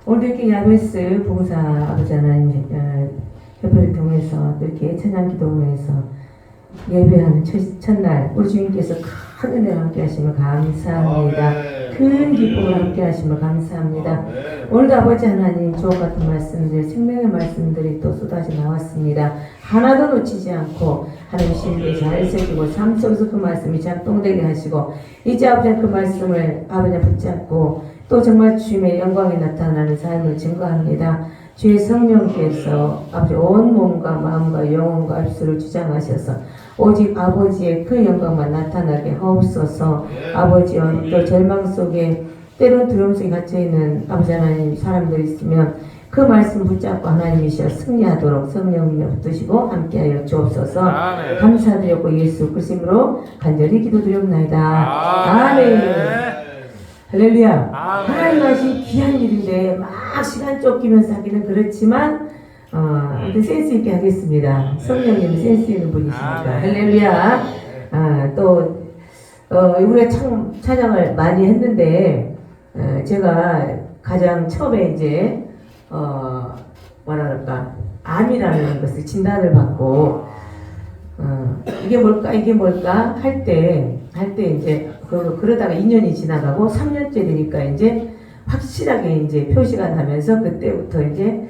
오늘 이렇게 야베스 봉사 아버지 하나님 협회를 통해서 또 이렇게 찬양 기도회에서 예배하는 첫날 우리 주님께서 큰 은혜를 함께 하심을 감사합니다. 큰 기쁨을 함께 하심을 감사합니다. 오늘도 아버지 하나님 주옥 같은 말씀들, 생명의 말씀들이 또 쏟아져 나왔습니다. 하나도 놓치지 않고 하나님 심리에 잘 새기고 삶 속에서 그 말씀이 작동되게 하시고 이제 아버지 그 말씀을 아버지 붙잡고 또 정말 주님의 영광이 나타나는 삶을 증거합니다. 주의 성령께서 아버지 온 몸과 마음과 영혼과 입술을 주장하셔서 오직 아버지의 그 영광만 나타나게 하옵소서. 아버지여 또 절망 속에 때론 두려움 속에 갇혀있는 아버지 하나님 사람들이 있으면 그 말씀 붙잡고 하나님이시여 승리하도록 성령님을 붙드시고 함께하여 주옵소서. 감사드렸고 예수 그리스도 이름으로 간절히 기도드리옵나이다. 아멘. 할렐루야. 하나님 하신 귀한 일인데 막 시간 쫓기면서 하기는 그렇지만 센스 있게 하겠습니다. 성령님 센스 있는 분이시니까. 할렐루야. 또 우리가 참 찬양을 많이 했는데 제가 가장 처음에 이제 뭐랄까 암이라는 것을 진단을 받고 이게 뭘까 할 때 이제 그러다가 2년이 지나가고 3년째 되니까 이제 확실하게 이제 표시가 나면서 그때부터 이제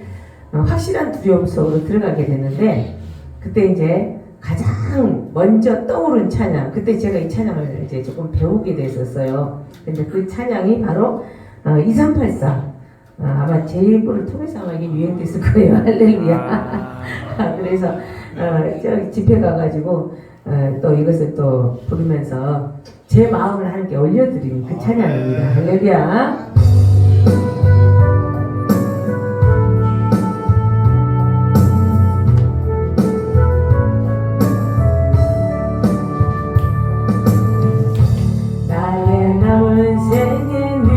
확실한 두려움 속으로 들어가게 되는데 그때 이제 가장 먼저 떠오른 찬양, 그때 제가 이 찬양을 이제 조금 배우게 됐었어요. 근데 그 찬양이 바로 2384. 아마 제 입을 통해서 아마 이게 유행됐을 거예요. 할렐루야. 그래서 저 집회 가가지고 또 이것을 또 부르면서 제 마음을 하나님께 올려드리는 그 찬양입니다. 할렐루야. 나의 남은 생에는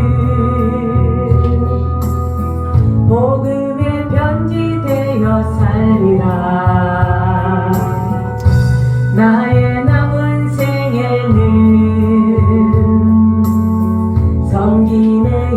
복음의 편지 되어 살리라. 나의 남은 생에는 섬김의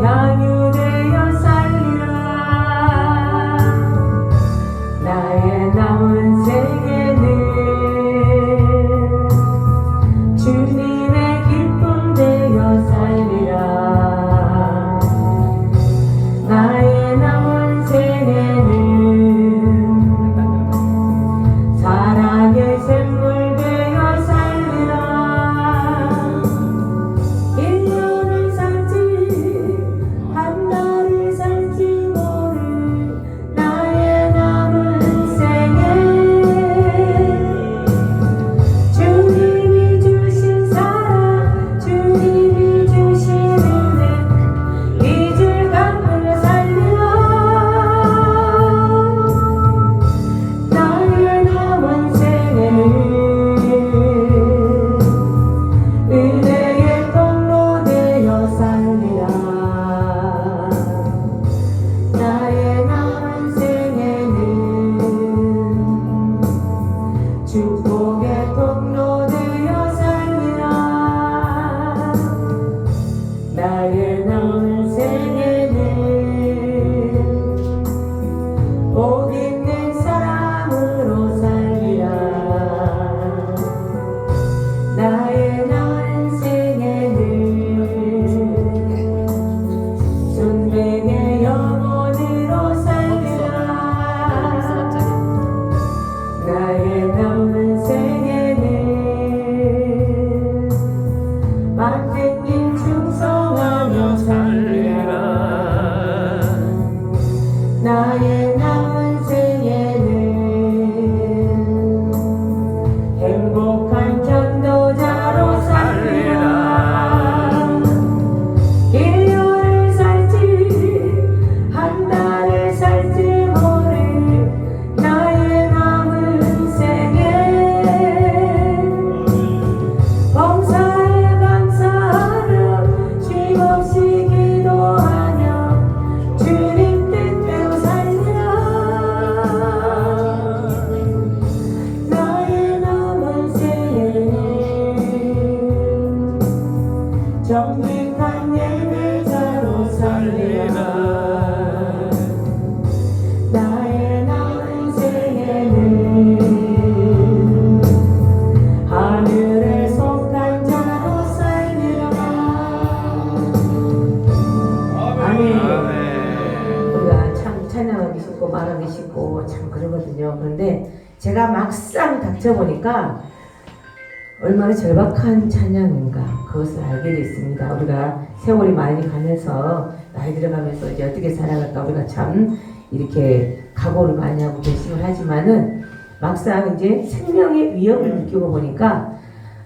쉽고 말하기 쉽고 참 그러거든요. 그런데 제가 막상 닥쳐보니까 얼마나 절박한 찬양인가 그것을 알게 됐습니다. 우리가 세월이 많이 가면서 나이 들어가면서 이제 어떻게 살아갈까 우리가 참 이렇게 각오를 많이 하고 결심을 하지만은 막상 이제 생명의 위협을 느끼고 보니까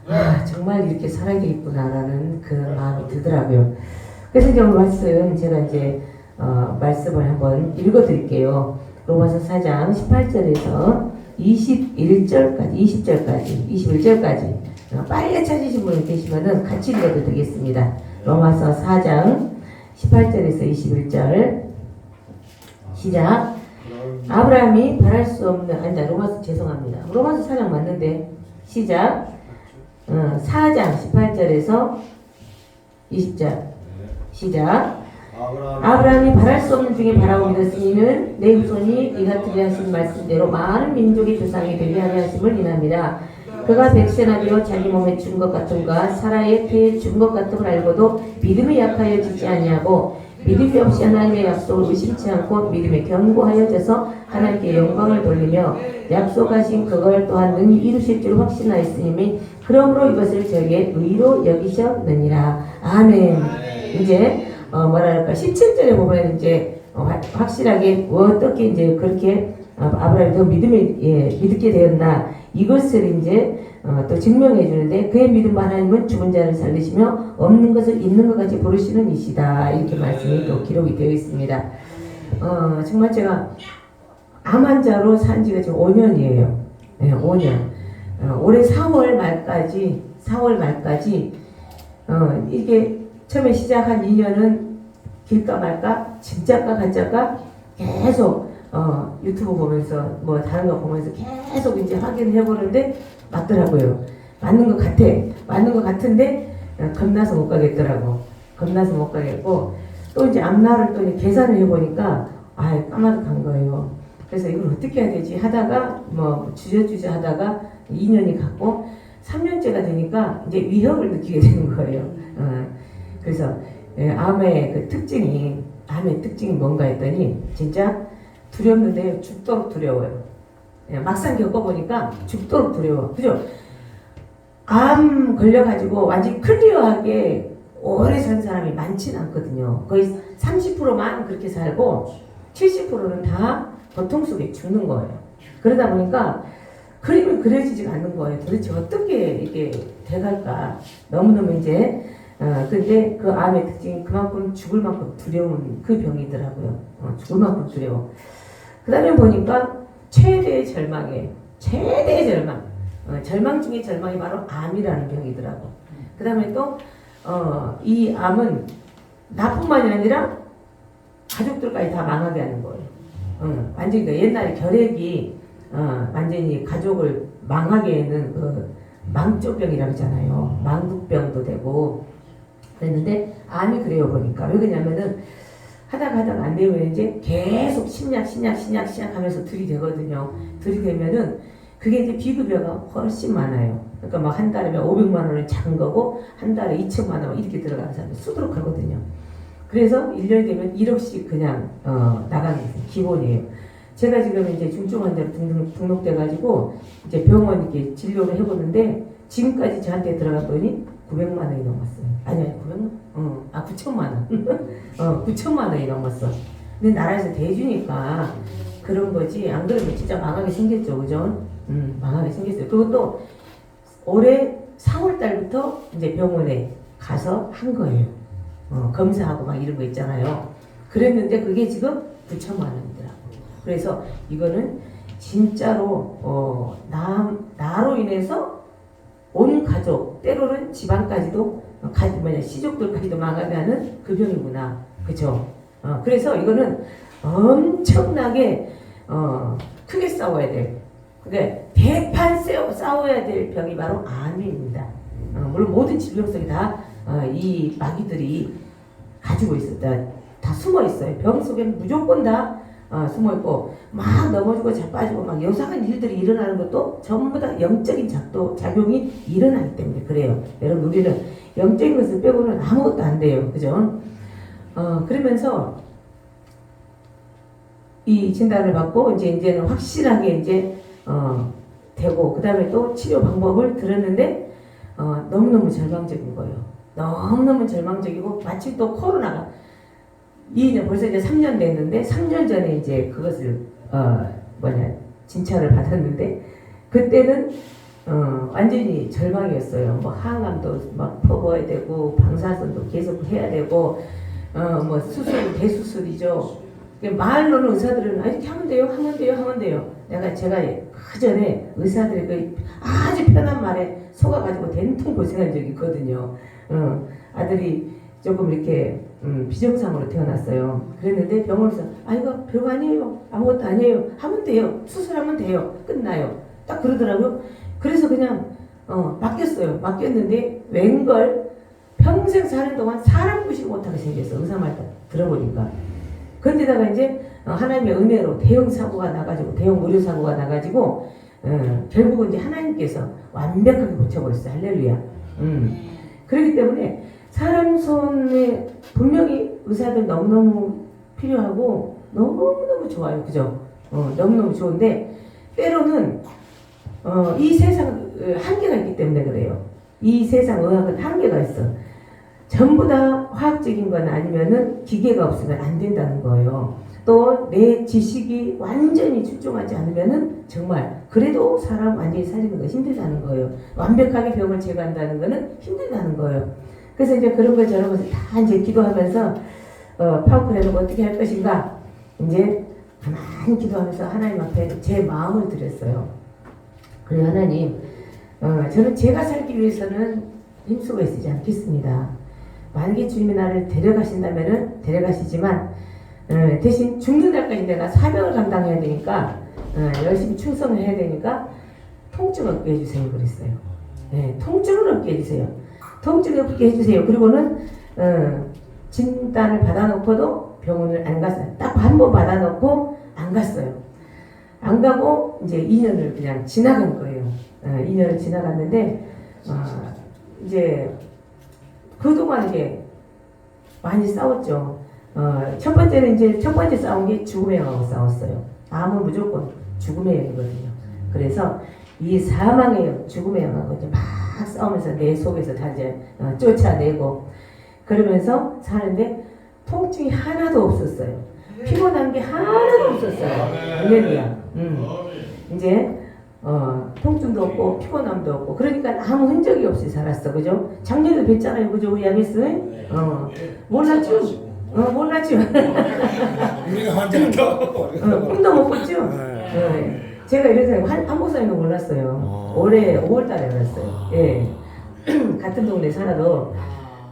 아 정말 이렇게 살아야 되겠구나라는 그 마음이 들더라고요. 그래서 이제 오늘 말씀 제가 이제 말씀을 한번 읽어드릴게요. 로마서 4장 18절에서 21절까지 21절까지 빨리 찾으신 분이 계시면은 같이 읽어도 되겠습니다. 로마서 4장 18절에서 21절 시작. 아브라함이 바랄 수 없는 로마서 죄송합니다. 로마서 4장 맞는데 시작. 4장 18절에서 20절 시작. 아브라함이 바랄 수 없는 중에 바라고 믿었으니는 내 후손이 이 같으리 하신 말씀대로 많은 민족의 조상이 되게 하려 하심을 인합니다. 그가 백세나 되어 자기 몸에 준 것 같음과 사라의 태에 준 것 같음을 알고도 믿음이 약하여지지 아니하고 믿음이 없이 하나님의 약속을 의심치 않고 믿음에 견고하여져서 하나님께 영광을 돌리며 약속하신 그걸 또한 능히 이루실 줄 확신하였으니 그러므로 이것을 저에게 의로 여기셨느니라. 아멘. 이제 뭐랄까 17절에 보면 이제 확실하게 어떻게 이제 그렇게 아브라함이 더 믿게 되었나 이것을 이제 또 증명해 주는데 그의 믿음 하나님은 죽은 자를 살리시며 없는 것을 있는 것 같이 부르시는 이시다 이렇게 말씀이 또 기록이 되어 있습니다. 정말 제가 암 환자로 산 지가 지금 5년이에요. 네, 5년. 올해 4월 말까지 이게 처음에 시작한 2년은 길까 말까 진짜까 가짜까 계속 유튜브 보면서 뭐 다른 거 보면서 계속 이제 확인을 해보는데 맞더라고요. 맞는 것 같은데 겁나서 못 가겠더라고. 겁나서 못 가겠고 또 이제 앞날을 또 계산을 해보니까 까마득한 거예요. 그래서 이걸 어떻게 해야 되지 하다가 뭐 주저주저 하다가 2년이 갔고 3년째가 되니까 이제 위협을 느끼게 되는 거예요. 그래서 암의 특징이 뭔가 했더니 진짜 두렵는데 죽도록 두려워요. 막상 겪어보니까 죽도록 두려워. 그죠? 암 걸려가지고 완전히 클리어하게 오래 산 사람이 많지는 않거든요. 거의 30%만 그렇게 살고 70%는 다 고통 속에 죽는 거예요. 그러다 보니까 그림이 그려지지가 않는 거예요. 도대체 어떻게 이게 돼갈까. 너무너무 이제 근데 그 암의 특징이 그만큼 죽을 만큼 두려운 그 병이더라고요. 죽을 만큼 두려워. 그 다음에 보니까 최대의 절망, 절망 중에 절망이 바로 암이라는 병이더라고. 그 다음에 또 이 암은 나뿐만이 아니라 가족들까지 다 망하게 하는 거예요. 완전히 옛날에 결핵이 완전히 가족을 망하게 하는 그 망조병이라고 하잖아요. 망국병도 되고 그랬는데 암이 그래요 보니까. 왜 그러냐면은 하다가 안 되면 이제 계속 신약 하면서 들이대거든요. 들이대면은 그게 이제 비급여가 훨씬 많아요. 그러니까 막 한 달에 500만 원은 작은 거고 한 달에 2천만 원 이렇게 들어가는 사람이 수두룩 하거든요. 그래서 1년이 되면 1억씩 그냥 나가는 게 기본이에요. 제가 지금 이제 중증 환자로 등록돼가지고 이제 병원 이렇게 진료를 해보는데 지금까지 저한테 들어간 돈이 900만 원이 넘었어요. 아니요, 900만? 9천만 원. 9천만 원이 넘었어. 근데 나라에서 대주니까 그런 거지. 안 그러면 진짜 망하게 생겼죠, 그죠? 망하게 생겼어요. 그리고 또 올해 4월 달부터 이제 병원에 가서 한 거예요. 검사하고 막 이런 거 있잖아요. 그랬는데 그게 지금 9천만 원이더라고. 그래서 이거는 진짜로 나로 인해서 온 가족, 때로는 집안까지도 시족들까지도 망하게 하는 그 병이구나. 그죠? 그래서 이거는 엄청나게 크게 싸워야 돼. 그게 대판 싸워야 될 병이 바로 암입니다. 물론 모든 질병성이 다 이 마귀들이 가지고 있었다. 다 숨어 있어요. 병 속에는 무조건 다 숨어 있고 막 넘어지고 자빠지고 막 요상한 일들이 일어나는 것도 전부 다 영적인 작용이 일어나기 때문에 그래요. 여러분 우리는 영적인 것을 빼고는 아무것도 안 돼요. 그죠? 그러면서 이 진단을 받고 이제는 확실하게 되고 그다음에 또 치료 방법을 들었는데 너무너무 절망적인 거예요. 너무너무 절망적이고 마침 또 코로나가 2년 벌써 이제 3년 됐는데 3년 전에 이제 그것을 진찰을 받았는데 그때는 완전히 절망이었어요. 뭐 항암도 막 퍼부어야 되고 방사선도 계속 해야 되고 뭐 수술 대수술이죠. 말로는 의사들은 이렇게 하면 돼요, 하면 돼요, 하면 돼요. 제가 그 전에 의사들이 그 아주 편한 말에 속아가지고 된통 고생한 적이 있거든요. 아들이 조금 이렇게 비정상으로 태어났어요. 그랬는데 병원에서 이거 별거 아니에요, 아무것도 아니에요, 하면 돼요, 수술하면 돼요, 끝나요. 딱 그러더라고요. 그래서 그냥 맡겼어요. 맡겼는데 웬걸 평생 사는 동안 사람 무시 못하게 생겼어. 의사 말 들어보니까. 그런데다가 이제 하나님의 은혜로 대형 사고가 나가지고 대형 의료 사고가 나가지고 결국은 이제 하나님께서 완벽하게 고쳐버렸어요. 할렐루야. 그렇기 때문에 사람 손에 분명히 의사들 너무너무 필요하고 너무너무 좋아요. 그죠? 너무너무 좋은데 때로는 이 세상 한계가 있기 때문에 그래요. 이 세상 의학은 한계가 있어. 전부 다 화학적인 건 아니면은 기계가 없으면 안 된다는 거예요. 또 내 지식이 완전히 출중하지 않으면은 정말 그래도 사람 완전히 살리는 거 힘들다는 거예요. 완벽하게 병을 제거한다는 거는 힘들다는 거예요. 그래서 이제 그런 거 저런 것을 다 이제 기도하면서 파워크래는 어떻게 할 것인가 이제 가만히 기도하면서 하나님 앞에 제 마음을 드렸어요. 그리고 하나님, 저는 제가 살기 위해서는 힘쓰고 애쓰지 않겠습니다. 만약에 주님이 나를 데려가신다면은 데려가시지만 대신 죽는 날까지 내가 사명을 감당해야 되니까 열심히 충성을 해야 되니까 통증 없게 해주세요. 그랬어요. 통증을 없게 해주세요. 통증 없게 해주세요. 그리고는 진단을 받아놓고도 병원을 안 갔어요. 딱 한 번 받아놓고 안 갔어요. 안 가고 이제 2년을 그냥 지나간 거예요. 2년을 지나갔는데 이제 그동안 이제 많이 싸웠죠. 첫 번째 싸운 게 죽음의 영하고 싸웠어요. 암은 무조건 죽음의 영이거든요. 그래서 이 사망의 영, 죽음의 영하고 이제 막 싸우면서 내 속에서 다 이제 쫓아내고 그러면서 사는데 통증이 하나도 없었어요. 피곤한 게 하나도 없었어요. 할렐루야. 이제 통증도 없고 피곤함도 없고 그러니까 아무 흔적이 없이 살았어. 그죠? 작년에 뵀잖아요. 그죠? 우리 야미스? 몰랐죠? 몰랐죠? 우리가 환자도 꿈도 못 꿨죠? 제가 이래서 한국사람도 몰랐어요. 올해 5월달에 알았어요. 예. 같은 동네 살아도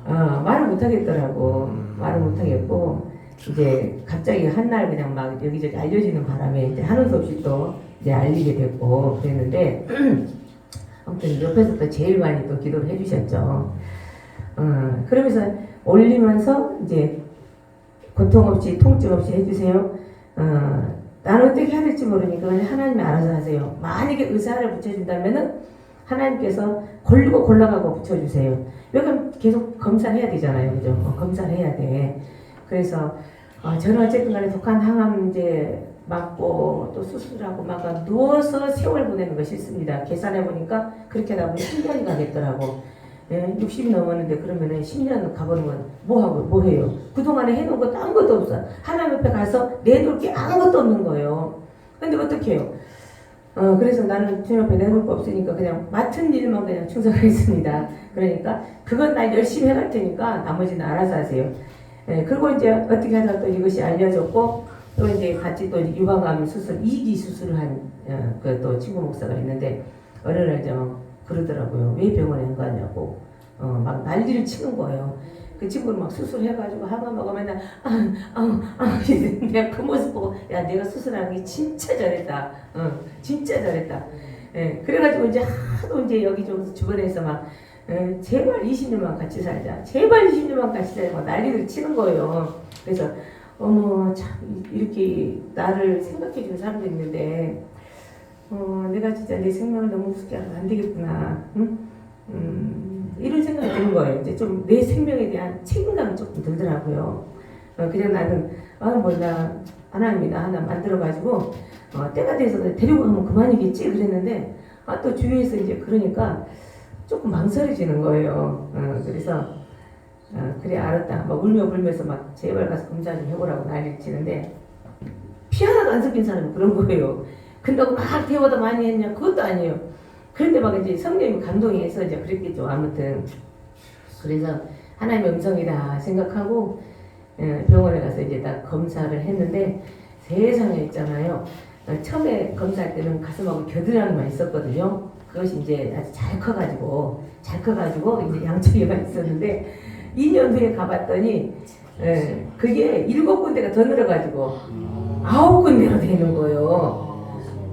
말을 못 하겠더라고. 말을 못 하겠고 이제 갑자기 한날 그냥 막 여기저기 알려지는 바람에 이제 하는 수 없이 또 이제 알리게 됐고 그랬는데 아무튼 옆에서 또 제일 많이 또 기도를 해주셨죠. 그러면서 올리면서 이제 고통 없이 통증 없이 해주세요. 나는 어떻게 해야 될지 모르니까 그냥 하나님이 알아서 하세요. 만약에 의사를 붙여준다면은 하나님께서 골르고 골라가고 붙여주세요. 여기 계속 검사를 해야 되잖아요. 그죠? 검사를 해야 돼. 그래서 저는 어쨌든 간에 독한 항암 이제 맞고 또 수술하고 막 누워서 세월 보내는 거 싫습니다. 계산해 보니까 그렇게 하다 보니 10년이 가겠더라고. 60이 넘었는데 그러면은 10년 가보는 건 뭐하고 뭐해요. 그동안에 해놓은 것도 아무것도 없어. 하나님 옆에 가서 내놓을 게 아무것도 없는 거예요. 근데 어떻게 해요? 그래서 나는 주님 앞에 내놓을 거 없으니까 그냥 맡은 일만 그냥 충성하겠습니다. 그러니까 그건 나 열심히 해갈 테니까 나머지는 알아서 하세요. 그리고 이제 어떻게 하다 또 이것이 알려졌고 또 이제 같이 또 유방암 수술 2기 수술을 한 그 또 친구 목사가 있는데 어느 날 좀 그러더라고요. 왜 병원에 안 가냐고 막 난리를 치는 거예요. 그 친구는 막 수술해가지고 항암하고 맨날 내가 그 모습 보고 야 내가 수술하는 게 진짜 잘했다. 진짜 잘했다. 그래가지고 이제 하도 이제 여기저기 주변에서 막 제발 20년만 같이 살자. 제발 20년만 같이 살자. 난리를 치는 거예요. 그래서 어머 참 이렇게 나를 생각해 주는 사람도 있는데 내가 진짜 내 생명을 너무 우습게 하면 안 되겠구나. 응? 이런 생각이 드는 거예요. 이제 좀 내 생명에 대한 책임감이 조금 들더라고요. 그냥 나는 나 하나님이 나 하나 만들어가지고 때가 돼서 데리고 가면 그만이겠지 그랬는데 또 주위에서 이제 그러니까 조금 망설여지는 거예요. 그래서 그래 알았다. 막 울며 불면서 막 제발 가서 검사 좀 해보라고 난리를 치는데 피 하나도 안 섞인 사람은 그런 거예요. 근다고 막 대화도 많이 했냐 그것도 아니에요. 그런데 막 이제 성령님 감동이 해서 이제 그랬겠죠. 아무튼 그래서 하나님의 음성이다 생각하고 병원에 가서 이제 딱 검사를 했는데 세상에 있잖아요. 처음에 검사할 때는 가슴하고 겨드랑이만 있었거든요. 그것이 이제 아주 잘 커가지고 이제 양쪽에가 있었는데 2년 후에 가봤더니 그게 7군데가 더 늘어가지고 9군데로 되는 거예요.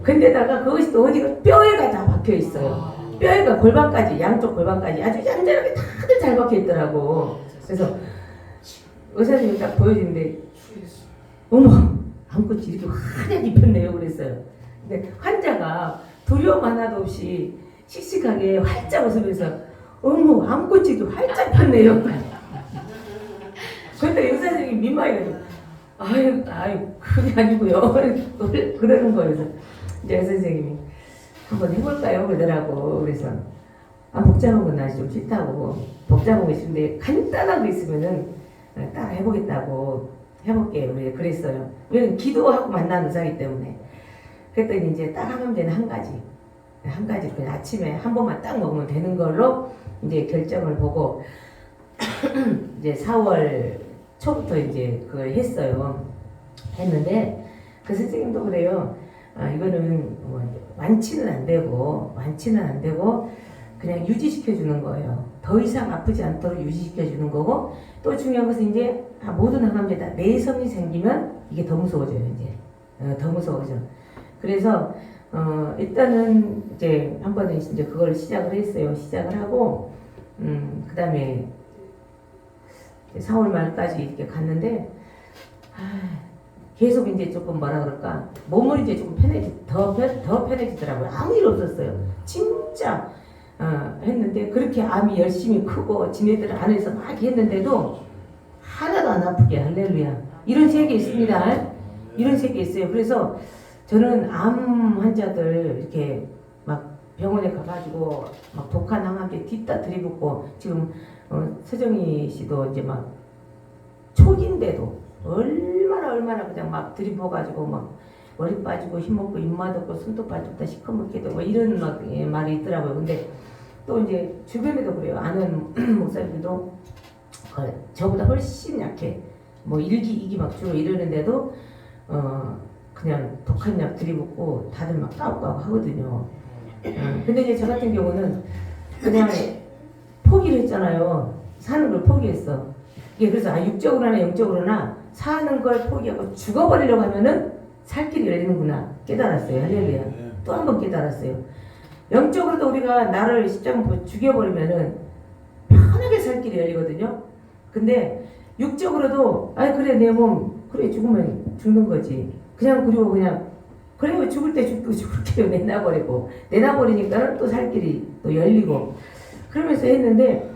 근데다가 그것이 또 어디가 뼈에가 다 박혀 있어요. 뼈에가 골반까지 양쪽 골반까지 아주 얌전하게 다들 잘 박혀 있더라고. 그래서 의사님이 딱 보여주는데 어머 아무것도 이렇게 환하게 입혔네요 그랬어요. 근데 환자가 두려움 하나도 없이 씩씩하게 활짝 웃으면서 어머 아무것도 활짝 폈네요. 그런데 의사님이 민망해가지고 아유 그게 아니고요 그러는 거예요. 이제 선생님이 한번 해볼까요 그러더라고. 그래서 복잡한 건 나 좀 싫다고 복잡한 거 있는데 간단한 거 있으면은 따라 해보겠다고 해볼게요. 그랬어요. 왜냐면 기도하고 만나는 의사이기 때문에. 그랬더니 이제 딱 하면 되는 한 가지 그냥 아침에 한 번만 딱 먹으면 되는 걸로 이제 결정을 보고 이제 4월 초부터 이제 그걸 했는데 그 선생님도 그래요. 이거는 완치는 안 되고 그냥 유지시켜 주는 거예요. 더 이상 아프지 않도록 유지시켜 주는 거고 또 중요한 것은 이제 모든 항암제 다 내성이 생기면 이게 더 무서워져요. 이제 더 무서워져. 그래서 일단은 이제 한 번에 이제 그걸 시작을 했어요. 시작을 하고 그다음에 4월 말까지 이렇게 갔는데 계속 이제 조금 뭐라 그럴까 몸을 이제 조금 더 편해지더라고요. 아무 일 없었어요. 진짜 했는데 그렇게 암이 열심히 크고 지네들 안에서 막 했는데도 하나도 안 아프게 할렐루야. 이런 책이 있습니다. 이런 책이 있어요. 그래서 저는 암 환자들 이렇게 막 병원에 가가지고 막 독한 항암제 뒤따 들이붓고 지금 서정희 씨도 이제 막 초기인데도 얼마나 그냥 막 들이부어가지고 막 머리 빠지고 힘없고 입맛 없고 손도 빠졌다 시커멓게 되고 이런 막 말이 있더라고요. 근데 또 이제 주변에도 그래요. 아는 목사님들도 저보다 훨씬 약해. 뭐 1기, 2기 막 주로 이러는데도 그냥 독한 약 들이붓고 다들 막 까우까우 하거든요. 근데 이제 저 같은 경우는 그냥 포기를 했잖아요. 사는 걸 포기했어. 이게 그래서 육적으로나 영적으로나 사는 걸 포기하고 죽어버리려고 하면은 살 길이 열리는구나 깨달았어요. 할렐루야. 또 한 번 깨달았어요. 영적으로도 우리가 나를 십자가 죽여버리면은 편하게 살 길이 열리거든요. 근데 육적으로도 그래 내 몸 그래 죽으면 죽는 거지. 그리고 그래 죽을 때 죽을게요 내놔버리니까는 또 살 길이 또 열리고 그러면서 했는데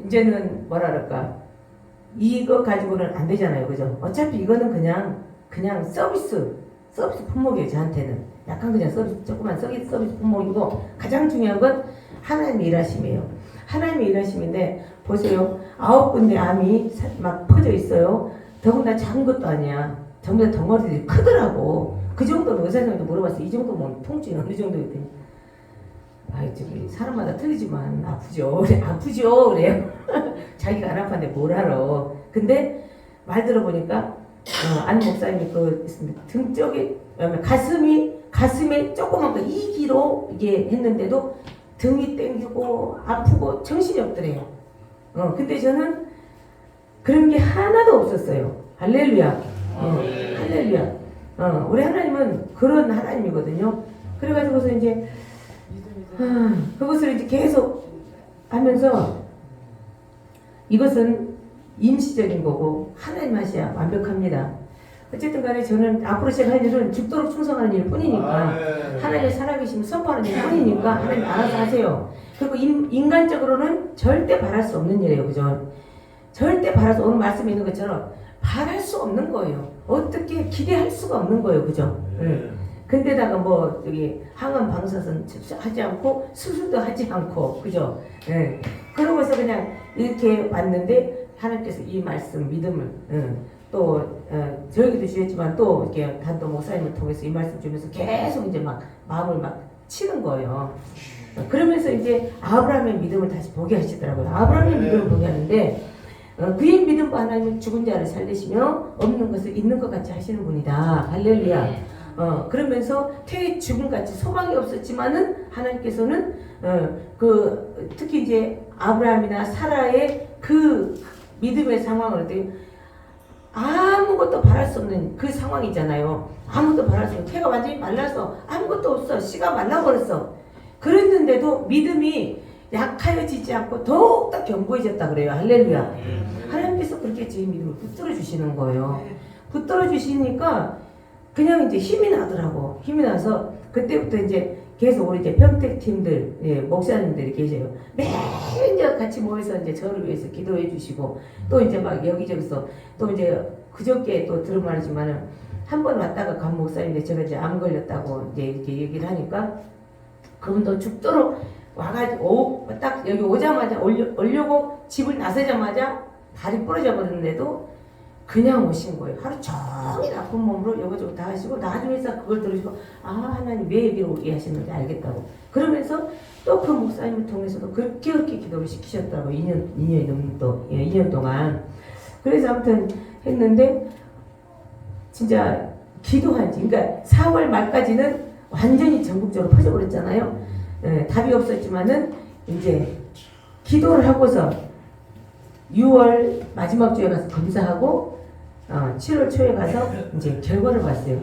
이제는 뭐라 그럴까 이거 가지고는 안 되잖아요. 그죠? 어차피 이거는 그냥 서비스 품목이에요. 저한테는 약간 그냥 조그만 서비스 품목이고 가장 중요한 건 하나님의 일하심이에요. 하나님의 일하심인데 보세요. 9군데 암이 막 퍼져 있어요. 더군다나 작은 것도 아니야. 전부 다 덩어리들이 크더라고. 그 정도는 의사님한테 물어봤어요. 이 정도면 통증이 어느 정도였더니 저기 사람마다 틀리지만 아프죠. 그래요. 자기가 안 아팠는데 뭘 알아. 근데 말 들어보니까 안 목사님이 등 쪽에 가슴에 조그만 거 2kg 이게 했는데도 등이 땡기고 아프고 정신이 없더래요. 근데 저는 그런 게 하나도 없었어요. 할렐루야. 할렐루야. 우리 하나님은 그런 하나님이거든요. 그래가지고서 이제 그것을 이제 계속 하면서 이것은 임시적인 거고 하나님 하셔야 완벽합니다. 어쨌든 간에 저는 앞으로 제가 할 일은 죽도록 충성하는 일 뿐이니까 하나님의 살아계심을 선포하는 일 뿐이니까 하나님 알아서 하세요. 그리고 인간적으로는 절대 바랄 수 없는 일이에요. 그죠? 절대 바라서 오늘 말씀에 있는 것처럼 바랄 수 없는 거예요. 어떻게 기대할 수가 없는 거예요. 그죠? 근데다가 뭐 저기 항암 방사선 하지 않고 수술도 하지 않고 그죠? 예. 그러면서 그냥 이렇게 왔는데 하나님께서 이 말씀 믿음을 또 저에게도 주셨지만 또 이렇게 단도 목사님을 통해서 이 말씀 주면서 계속 이제 막 마음을 막 치는 거예요. 그러면서 이제 아브라함의 믿음을 다시 보게 하시더라고요. 아브라함의 믿음을 보게 하는데 그의 믿음과 하나님은 죽은 자를 살리시며 없는 것을 있는 것 같이 하시는 분이다. 할렐루야. 그러면서 퇴의 죽음같이 소망이 없었지만은 하나님께서는 특히 이제 아브라함이나 사라의 그 믿음의 상황을 아무것도 바랄 수 없는 그 상황이잖아요. 아무것도 바랄 수 없는, 태가 완전히 말라서 아무것도 없어, 씨가 말라버렸어. 그랬는데도 믿음이 약하여지지 않고 더욱더 견고해졌다 그래요. 할렐루야. 하나님께서 그렇게 제 믿음을 붙들어 주시는 거예요. 붙들어 주시니까 그냥 이제 힘이 나더라고. 힘이 나서 그때부터 이제 계속 우리 이제 평택팀들, 예, 목사님들이 계세요. 매일 이제 같이 모여서 이제 저를 위해서 기도해 주시고 또 이제 막 여기저기서 또 이제 그저께 또 들은 말이지만은 한 번 왔다가 간 목사님인데 제가 이제 암 걸렸다고 이제 이렇게 얘기를 하니까 그분도 죽도록 와가지고 딱 여기 오자마자 오려고 집을 나서자마자 다리 부러져 버렸는데도 그냥 오신 거예요. 하루 종일 아픈 몸으로 여기저기 다 하시고 나중에서 그걸 들으시고 하나님 왜 여기로 오게 하시는지 알겠다고. 그러면서 또 그 목사님을 통해서도 그렇게 기도를 시키셨다고 2년 동안. 그래서 아무튼 했는데 진짜 기도한지 그러니까 4월 말까지는 완전히 전국적으로 퍼져버렸잖아요. 답이 없었지만은 이제 기도를 하고서 6월 마지막 주에 가서 검사하고 7월 초에 가서 이제 결과를 봤어요.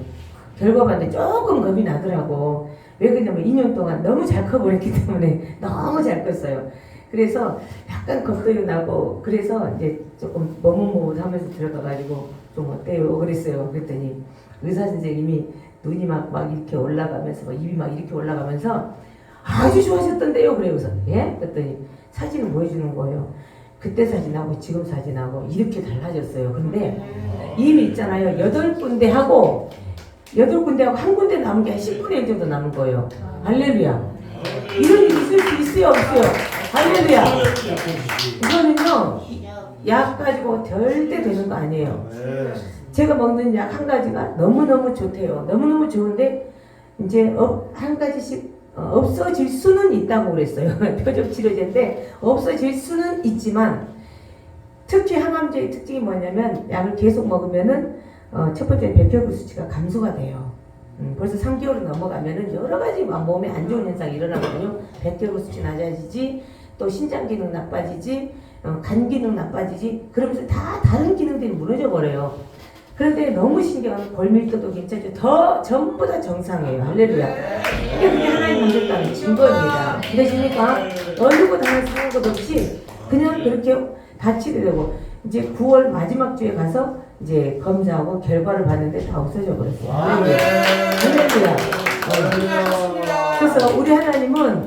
결과 봤는데 조금 겁이 나더라고. 왜 그러냐면 2년 동안 너무 잘 커버렸기 때문에 너무 잘 컸어요. 그래서 약간 겁도 나고 그래서 이제 조금 머뭇머뭇하면서 들어가가지고 좀 어때요? 그랬어요. 그랬더니 의사 선생님이 눈이 막 이렇게 올라가면서 막 입이 막 이렇게 올라가면서 아주 좋아하셨던데요. 그래서 예? 그랬더니 사진을 보여주는 거예요. 그때 사진하고 지금 사진하고 이렇게 달라졌어요. 근데 이미 있잖아요. 8군데하고 한 군데 남은 게 한 10분의 1 정도 남은 거예요. 할렐루야. 이런 일이 있을 수 있어요? 없어요? 할렐루야. 이거는요. 약 가지고 절대 되는 거 아니에요. 제가 먹는 약 한 가지가 너무너무 좋대요. 너무너무 좋은데 이제 한 가지씩 없어질 수는 있다고 그랬어요. 표적 치료제인데 없어질 수는 있지만 특히 항암제의 특징이 뭐냐면 약을 계속 먹으면은 첫 번째 백혈구 수치가 감소가 돼요. 벌써 3개월이 넘어가면은 여러 가지 몸에 안 좋은 현상이 일어나거든요. 백혈구 수치 낮아지지, 또 신장 기능 나빠지지, 간 기능 나빠지지. 그러면서 다 다른 기능들이 무너져 버려요. 그런데 너무 신기한 골밀도도 괜찮죠. 전부 다 정상이에요. 할렐루야. 그게 하나님 만졌다는 증거입니다. 되십니까? 얼굴보다 하나 상한 것 없이 그냥 그렇게 다 치료되고 이제 9월 마지막 주에 가서 이제 검사하고 결과를 봤는데 다 없어져 버렸어요. 할렐루야. 그래서 우리 하나님은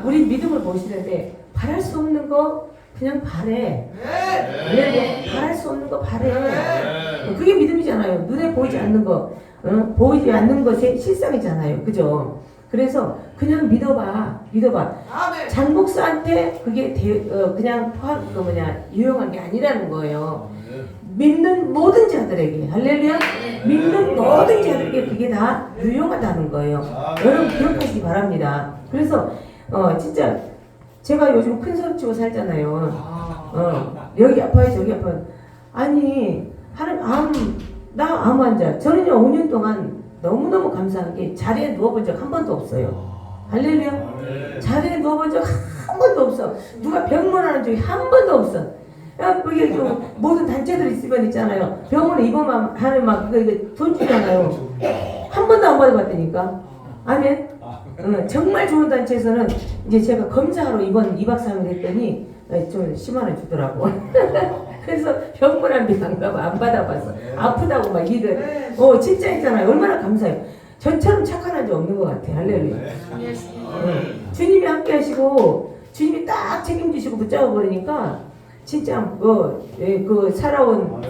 우리 믿음을 보시는데 바랄 수 없는 거 그냥 바래. 바랄 수 없는 거 바래. 그게 믿음이잖아요. 눈에 보이지 않는 거, 보이지 않는 것의 실상이잖아요. 그죠? 그래서 그냥 믿어봐. 장 목사한테 그게 그냥 유용한 게 아니라는 거예요. 믿는 모든 자들에게, 할렐루야. 믿는 모든 자들에게 그게 다 유용하다는 거예요. 여러분 기억하시기 바랍니다. 그래서 진짜 제가 요즘 큰 소리 치고 살잖아요. 여기 아파요, 저기 아파요. 아니, 나 암 환자. 저는요, 5년 동안 너무너무 감사한 게 자리에 누워본 적 한 번도 없어요. 할렐루야. 자리에 누워본 적 한 번도 없어. 누가 병문하는 적이 한 번도 없어. 그게 좀 모든 단체들 있잖아요. 병원에 입원만 하는 그거 돈 주잖아요. 한 번도 안 받아봤다니까. 아멘. 정말 좋은 단체에서는 이제 제가 검사하러 이번 2박 3일 했더니 좀 10만 원 주더라고. 그래서 병문안비 안 가고 안 받아봤어. 아프다고 막 이들. 진짜 있잖아요. 얼마나 감사해요. 저처럼 착한 한자 없는 것 같아. 할렐루야. 주님이 함께 하시고 주님이 딱 책임지시고 붙잡아 버리니까 진짜 그 살아온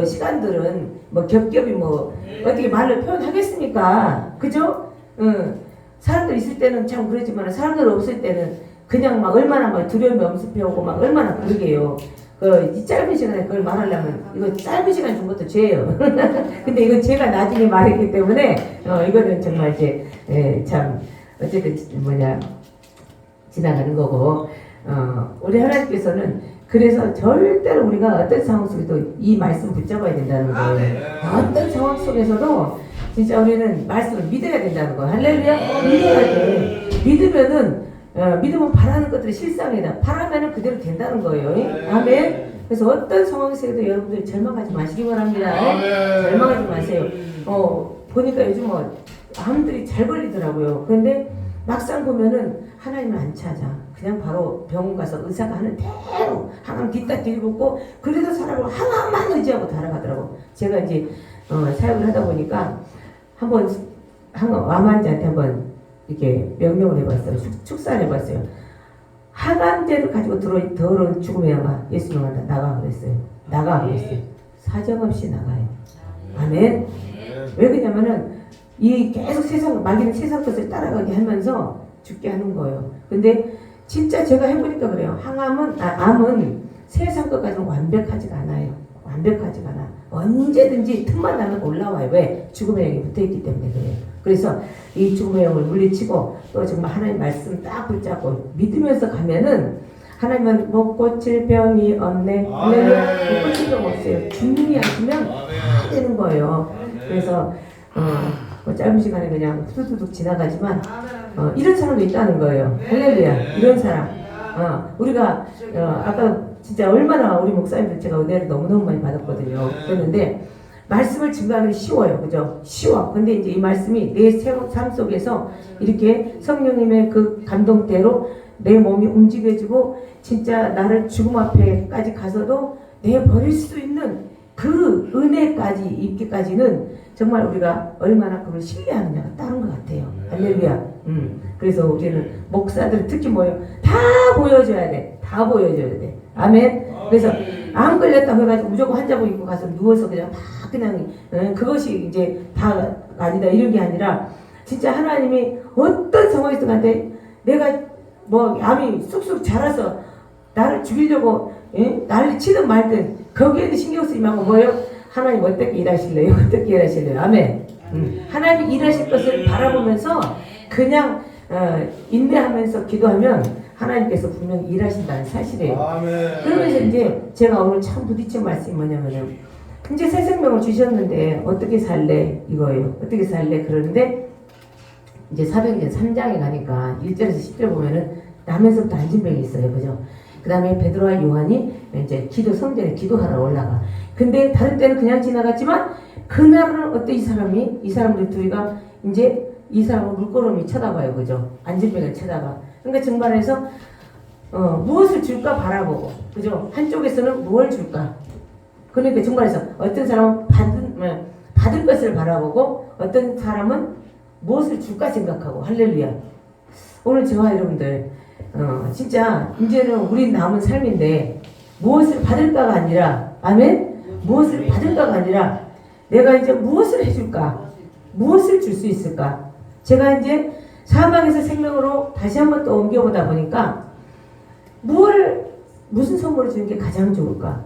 시간들은 뭐 겹겹이 뭐 어떻게 말로 표현하겠습니까? 그죠? 사람들 있을 때는 참 그러지만 사람들 없을 때는 그냥 막 얼마나 막 두려움이 엄습해오고 막 얼마나 그러게요. 이 짧은 시간에 그걸 말하려면 이거 짧은 시간 준 것도 죄예요. 근데 이건 제가 나중에 말했기 때문에 이거는 정말 이제 참 어쨌든 지나가는 거고 우리 하나님께서는 그래서 절대로 우리가 어떤 상황 속에도 이 말씀 붙잡아야 된다는 거예요. 어떤 상황 속에서도 진짜 우리는 말씀을 믿어야 된다는 거예요. 할렐루야. 믿어야 돼. 믿으면 바라는 것들이 실상이다. 바라면은 그대로 된다는 거예요. 아멘. 그래서 어떤 상황에서도 여러분들이 절망하지 마시기 바랍니다. 절망하지 마세요. 보니까 요즘 암들이 잘 걸리더라고요. 그런데 막상 보면은 하나님을 안 찾아. 그냥 바로 병원 가서 의사가 하는 대로 항암 뒤따 뒤집고 그래도 사람을 항암만 의지하고 달아가더라고. 제가 이제 사역을 하다 보니까 한번 암 환자한테 한번 이렇게 명령을 해봤어요. 축사를 해봤어요. 항암제를 가지고 들어온 죽음의 영아 예수님한테 나가 그랬어요. 나가 그랬어요. 사정없이 나가요. 아멘. 왜 그러냐면은 이 계속 마귀는 세상 것을 따라가게 하면서 죽게 하는 거예요. 근데 진짜 제가 해보니까 그래요. 암은 세상 것까지는 완벽하지가 않아요. 완벽하지가 않아. 언제든지 틈만 나면 올라와요. 왜? 죽음의 영이 붙어있기 때문에 그래요. 그래서 이 죽음의 영을 물리치고 또 정말 하나님 말씀 딱 붙잡고 믿으면서 가면은 하나님은 못 고칠 병이 없네. 할렐루야. 못 고칠 병 없어요. 주님이 하시면 다 되는 거예요. 그래서 짧은 시간에 그냥 후두둑 지나가지만 이런 사람도 있다는 거예요. 할렐루야. 이런 사람. 우리가 아까 진짜 얼마나 우리 목사님들 제가 은혜를 너무너무 많이 받았거든요. 그랬는데 말씀을 증거하기 쉬워요. 그죠? 쉬워. 근데 이제 이 말씀이 내 삶 속에서 이렇게 성령님의 그 감동대로 내 몸이 움직여지고 진짜 나를 죽음 앞에까지 가서도 내버릴 수 있는 그 은혜까지 있기까지는 정말 우리가 얼마나 그걸 신뢰하느냐가 다른 것 같아요. 할렐루야. 그래서 우리는 목사들 특히 다 보여줘야 돼. 다 보여줘야 돼. 아멘. 그래서 암 걸렸다고 해가지고 무조건 환자복 입고 가서 누워서 그냥 그것이 이제 다 아니다 이런 게 아니라 진짜 하나님이 어떤 상황이든 간에 내가 암이 쑥쑥 자라서 나를 죽이려고 난리 치든 말든 거기에도 신경 쓰지 말고 하나님 어떻게 일하실래요? 어떻게 일하실래요? 아멘. 하나님이 일하실 것을 바라보면서 그냥 인내하면서 기도하면 하나님께서 분명히 일하신다는 사실이에요. 아멘. 그러면서 이제 제가 오늘 참 부딪힌 말씀이 뭐냐면요. 이제 새 생명을 주셨는데 어떻게 살래? 이거예요. 어떻게 살래? 그러는데 이제 사도행전 3장에 가니까 1절에서 10절 보면은 남에서부터 안진병이 있어요. 그죠? 그 다음에 베드로와 요한이 이제 성전에 기도하러 올라가. 근데 다른 때는 그냥 지나갔지만 그날은 이 사람들 둘이가 이제 이 사람을 물끄러미 쳐다봐요. 그죠? 안진병을 쳐다봐. 그러니까 증발해서 무엇을 줄까 바라보고, 그죠? 한쪽에서는 무엇을 줄까? 그러니까 증발해서 어떤 사람은 받을 것을 바라보고 어떤 사람은 무엇을 줄까 생각하고. 할렐루야. 오늘 저와 여러분들 진짜 이제는 우리 남은 삶인데 무엇을 받을까가 아니라, 아멘? 무엇을 받을까가 아니라 내가 이제 무엇을 해줄까? 무엇을 줄 수 있을까? 제가 이제 사망에서 생명으로 다시 한번 또 옮겨보다 보니까 무슨 선물을 주는 게 가장 좋을까?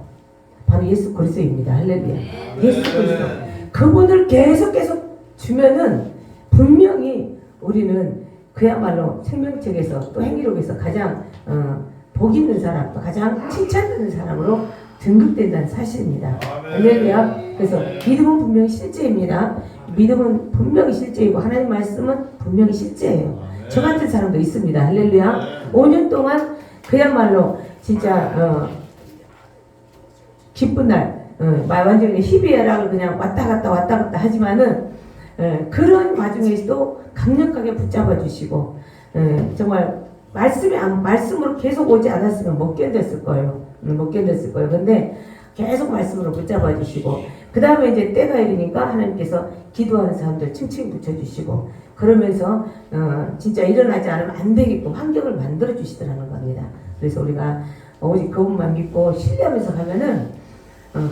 바로 예수 그리스도입니다. 할렐루야. 예수 그리스도. 그분을 계속 주면은 분명히 우리는 그야말로 생명책에서 또 행위록에서 가장 복 있는 사람, 또 가장 칭찬되는 사람으로 등극된다는 사실입니다. 할렐루야. 그래서 믿음은 분명히 실제입니다. 믿음은 분명히 실제이고 하나님 말씀은 분명히 실제예요. 저 같은 사람도 있습니다. 할렐루야. 5년 동안 그야말로 진짜 기쁜 날 완전히 희비애락을 그냥 왔다 갔다 하지만은 그런 와중에서도 강력하게 붙잡아 주시고 정말 말씀으로 계속 오지 않았으면 못 견뎠을 거예요. 근데 계속 말씀으로 붙잡아 주시고 그 다음에 이제 때가 이르니까 하나님께서 기도하는 사람들 층층 붙여주시고 그러면서 진짜 일어나지 않으면 안 되게끔 환경을 만들어 주시더라는 겁니다. 그래서 우리가 오직 그분만 믿고 신뢰하면서 가면은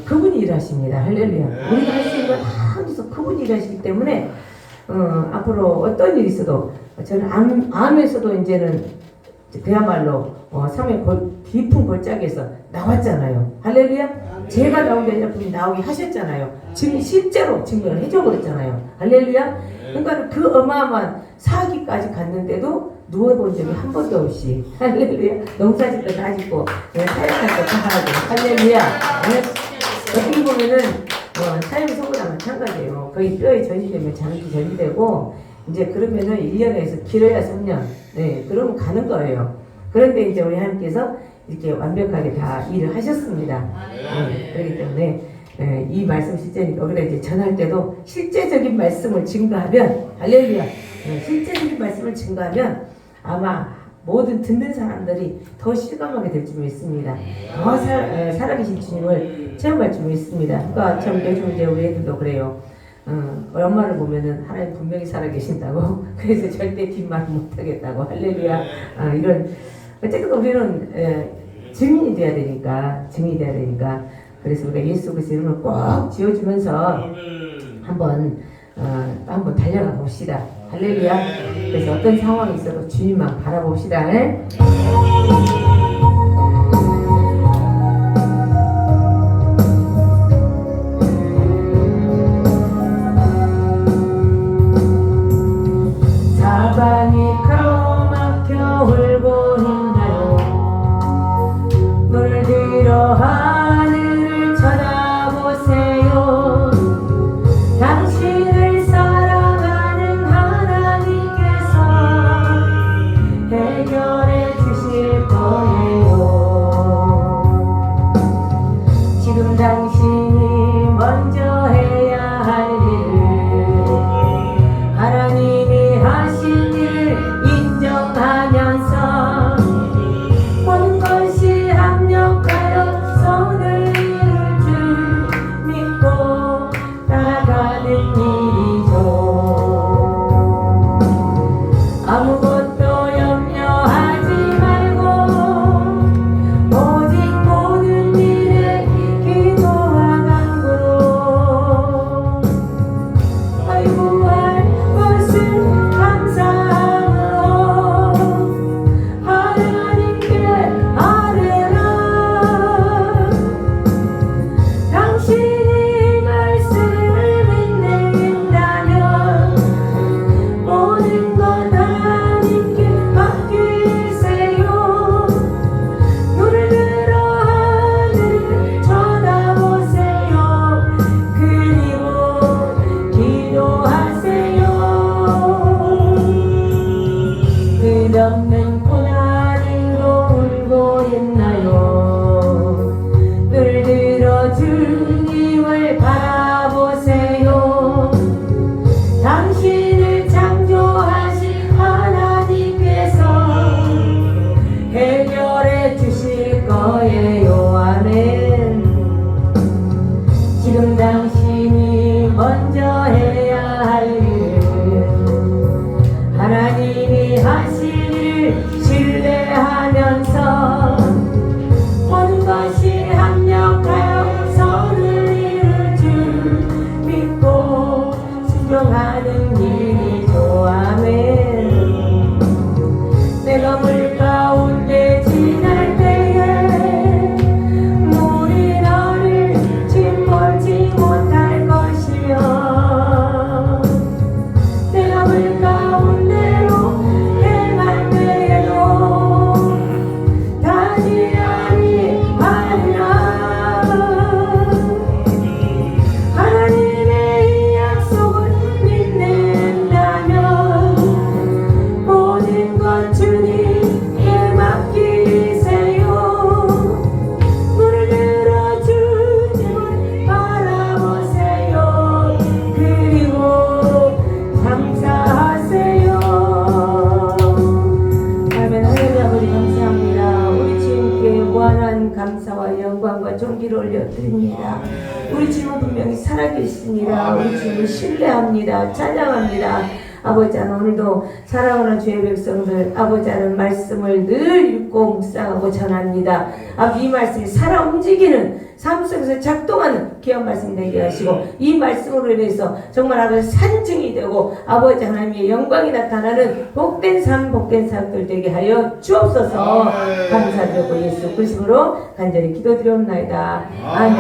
그분이 일하십니다. 할렐루야. 우리가 할 수 있는 건 항상 그분이 일하시기 때문에 앞으로 어떤 일이 있어도 저는 암에서도 이제는 그야말로 삶의 깊은 골짜기에서 나왔잖아요. 할렐루야. 제가 나온 게 아니라 분이 나오게 하셨잖아요. 지금 실제로 증명을 해줘버렸잖아요. 할렐루야. 그러니까 그 어마어마한 사기까지 갔는데도 누워본 적이 한 번도 없이 할렐루야. 농사짓도 다 짓고 사역할 것도 하고 할렐루야. 어떻게 보면은 사역 성부랑 마찬가지예요. 거의 뼈에 전이되면 장기 전이되고 이제 그러면은 1년에서 길어야 3년 그러면 가는 거예요. 그런데 이제 우리 하나님께서 이렇게 완벽하게 다 일을 하셨습니다. 그렇기 때문에 이 말씀 실제니까 우리가 이제 전할 때도 실제적인 말씀을 증거하면 할렐루야. 실제적인 말씀을 증거하면 아마 모든 듣는 사람들이 더 실감하게 될 줄 믿습니다. 더 살아계신 주님을 체험할 줄 믿습니다. 그러니까 참 요즘 이제 우리 애들도 그래요. 엄마를 보면은 하나님 분명히 살아계신다고 그래서 절대 뒷말 못하겠다고 할렐루야. 이런 어쨌든 우리는 증인이 돼야 되니까 그래서 우리가 예수 그리스도의 이름을 꼭 지어주면서 한번 달려가 봅시다. 할렐루야. 그래서 어떤 상황이 있어도 주님만 바라봅시다. 사방이 가로막혀 울고 있나요? 물들어 하늘을 쳐다보세요. 당신을 사랑하는 하나님께서 해결해 주실 거예요. 지금 당신이 먼저 해야 할 일을 하나님이 하신 일 인정하면서 모든 것이 합력하여 선을 이룰 줄 믿고 따라가는 일이죠. 아무것도 염려하지 말고 오직 모든 일에 기도와 간구로 아이고할 것은 감사함으로 하나님께 아뢰라. 당신이 말씀을 믿는다면 모든 것 하나님께 맡기세요. 눈을 들어 하늘을 쳐다보세요. 그리고 기도하세요. 끝없는 고난으로 울고 있나요? 눈을 들어 주님을 바라보세요. 당신을 창조하신 하나님께서 해결해 주실 거예요. 아멘. 지금 당신이 먼저 해야 할 일, 하나님이 하실 일 신뢰하면서 모든 것이 합력하여 선을 이룰 줄 믿고 순종하는 일이죠. 아멘. 내가 물 가운데 지날 때에 물이 너를 짓밟지 못할 것이며 내가 물 가운데로 행할 때에도 다시 아니하리라. 하나님의 이 약속을 믿는다면 모든 것 주님께 맡기세요. 눈을 들어 주님을 바라보세요. 그리고 감사하세요. 아멘. 하나님 아버지 감사합니다. 우리 주님께 무한한 감사와 영광과 존귀를 올려드립니다. 우리 주님은 분명히 살아계십니다. 우리 주님을 신뢰합니다. 찬양합니다. 아버지 하나님 오늘도 사랑하는 주의 백성들 아버지 하나님 말씀을 늘 읽고 묵상하고 전합니다. 아버지 이 말씀이 살아 움직이는 삶 속에서 작동하는 귀한 말씀 되게 하시고 이 말씀으로 인해서 정말 아버지 산증이 되고 아버지 하나님의 영광이 나타나는 복된 삶 복된 삶들 되게 하여 주옵소서. 감사드리고 예수 그리스도로 간절히 기도드리옵나이다. 아멘.